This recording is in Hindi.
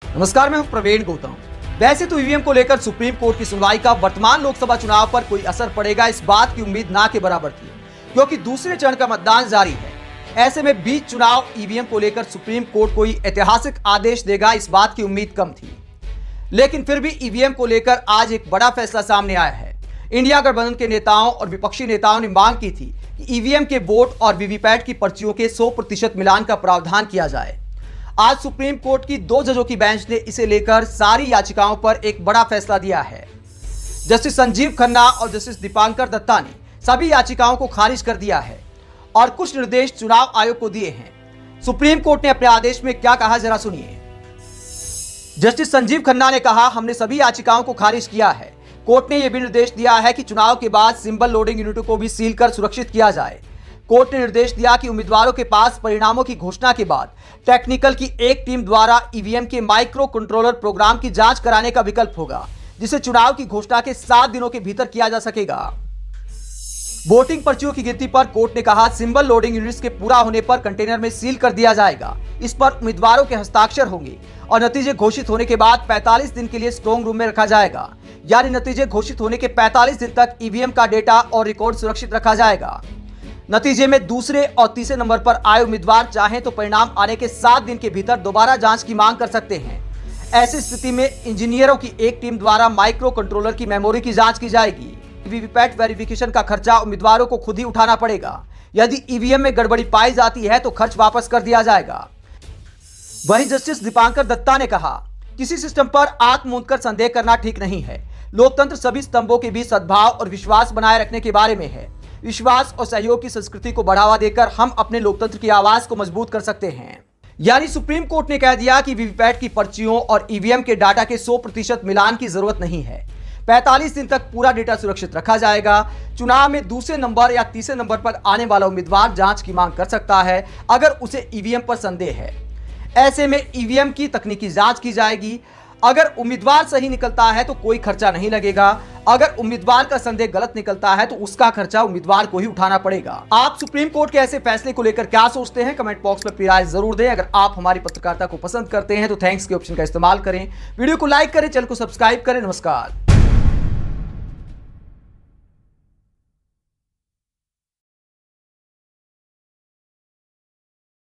नमस्कार, मैं हूं प्रवीण गौतम। वैसे तो ईवीएम को लेकर सुप्रीम कोर्ट की सुनवाई का वर्तमान लोकसभा चुनाव पर कोई असर पड़ेगा, इस बात की उम्मीद ना के बराबर थी, क्योंकि दूसरे चरण का मतदान जारी है। ऐसे में बीच चुनाव ईवीएम को लेकर सुप्रीम कोर्ट कोई ऐतिहासिक आदेश देगा, इस बात की उम्मीद कम थी। लेकिन फिर भी ईवीएम को लेकर आज एक बड़ा फैसला सामने आया है। इंडिया गठबंधन के नेताओं और विपक्षी नेताओं ने मांग की थी कि ईवीएम के वोट और वीवीपैट की पर्चियों के 100% मिलान का प्रावधान किया जाए। आज सुप्रीम कोर्ट की 2 जजों की बेंच ने इसे लेकर सारी याचिकाओं पर एक बड़ा फैसला दिया है। जस्टिस संजीव खन्ना और जस्टिस दीपांकर दत्ता ने सभी याचिकाओं को खारिज कर दिया है और कुछ निर्देश चुनाव आयोग को दिए हैं। सुप्रीम कोर्ट ने अपने आदेश में क्या कहा, जरा सुनिए। जस्टिस संजीव खन्ना ने कहा, हमने सभी याचिकाओं को खारिज किया है। कोर्ट ने यह भी निर्देश दिया है कि चुनाव के बाद सिंबल लोडिंग यूनिटों को भी सील कर सुरक्षित किया जाए। कोर्ट ने निर्देश दिया कि उम्मीदवारों के पास परिणामों की घोषणा के बाद टेक्निकल की एक टीम द्वारा ईवीएम के माइक्रो कंट्रोलर प्रोग्राम की जांच कराने का विकल्प होगा, जिसे चुनाव की घोषणा के 7 दिनों के भीतर किया जा सकेगा। वोटिंग पर्चियों की गिनती पर कोर्ट ने कहा, सिंबल लोडिंग यूनिट्स के पूरा होने पर कंटेनर में सील कर दिया जाएगा। इस पर उम्मीदवारों के हस्ताक्षर होंगे और नतीजे घोषित होने के बाद 45 दिन के लिए स्ट्रांग रूम में रखा जाएगा। यानी नतीजे घोषित होने के 45 दिन तक ईवीएम का डेटा और रिकॉर्ड सुरक्षित रखा जाएगा। नतीजे में दूसरे और तीसरे नंबर पर आए उम्मीदवार चाहें तो परिणाम आने के 7 दिन के भीतर दोबारा जांच की मांग कर सकते हैं। ऐसी स्थिति में इंजीनियरों की एक टीम द्वारा माइक्रो कंट्रोलर की मेमोरी की जांच की जाएगी। वीवीपैट वेरिफिकेशन का खर्चा उम्मीदवारों को खुद ही उठाना पड़ेगा। यदि ईवीएम में गड़बड़ी पाई जाती है तो खर्च वापस कर दिया जाएगा। वहीं जस्टिस दीपांकर दत्ता ने कहा, किसी सिस्टम पर आंख मूंदकर संदेह करना ठीक नहीं है। लोकतंत्र सभी स्तंभों के बीच सद्भाव और विश्वास बनाए रखने के बारे में है। विश्वास और सहयोग की संस्कृति को बढ़ावा देकर हम अपने लोकतंत्र की आवाज को मजबूत कर सकते हैं। यानी सुप्रीम कोर्ट ने कह दिया कि वीवीपैट की पर्चियों और ईवीएम के डाटा के 100% मिलान की जरूरत नहीं है। 45 दिन तक पूरा डेटा सुरक्षित रखा जाएगा। चुनाव में दूसरे नंबर या तीसरे नंबर पर आने वाला उम्मीदवार जांच की मांग कर सकता है अगर उसे ईवीएम पर संदेह है। ऐसे में ईवीएम की तकनीकी जांच की जाएगी। अगर उम्मीदवार सही निकलता है तो कोई खर्चा नहीं लगेगा। अगर उम्मीदवार का संदेह गलत निकलता है तो उसका खर्चा उम्मीदवार को ही उठाना पड़ेगा। आप सुप्रीम कोर्ट के ऐसे फैसले को लेकर क्या सोचते हैं, कमेंट बॉक्स में अपनी राय जरूर दें। अगर आप हमारी पत्रकारिता को पसंद करते हैं तो थैंक्स के ऑप्शन का इस्तेमाल करें, वीडियो को लाइक करें, चैनल को सब्सक्राइब करें। नमस्कार।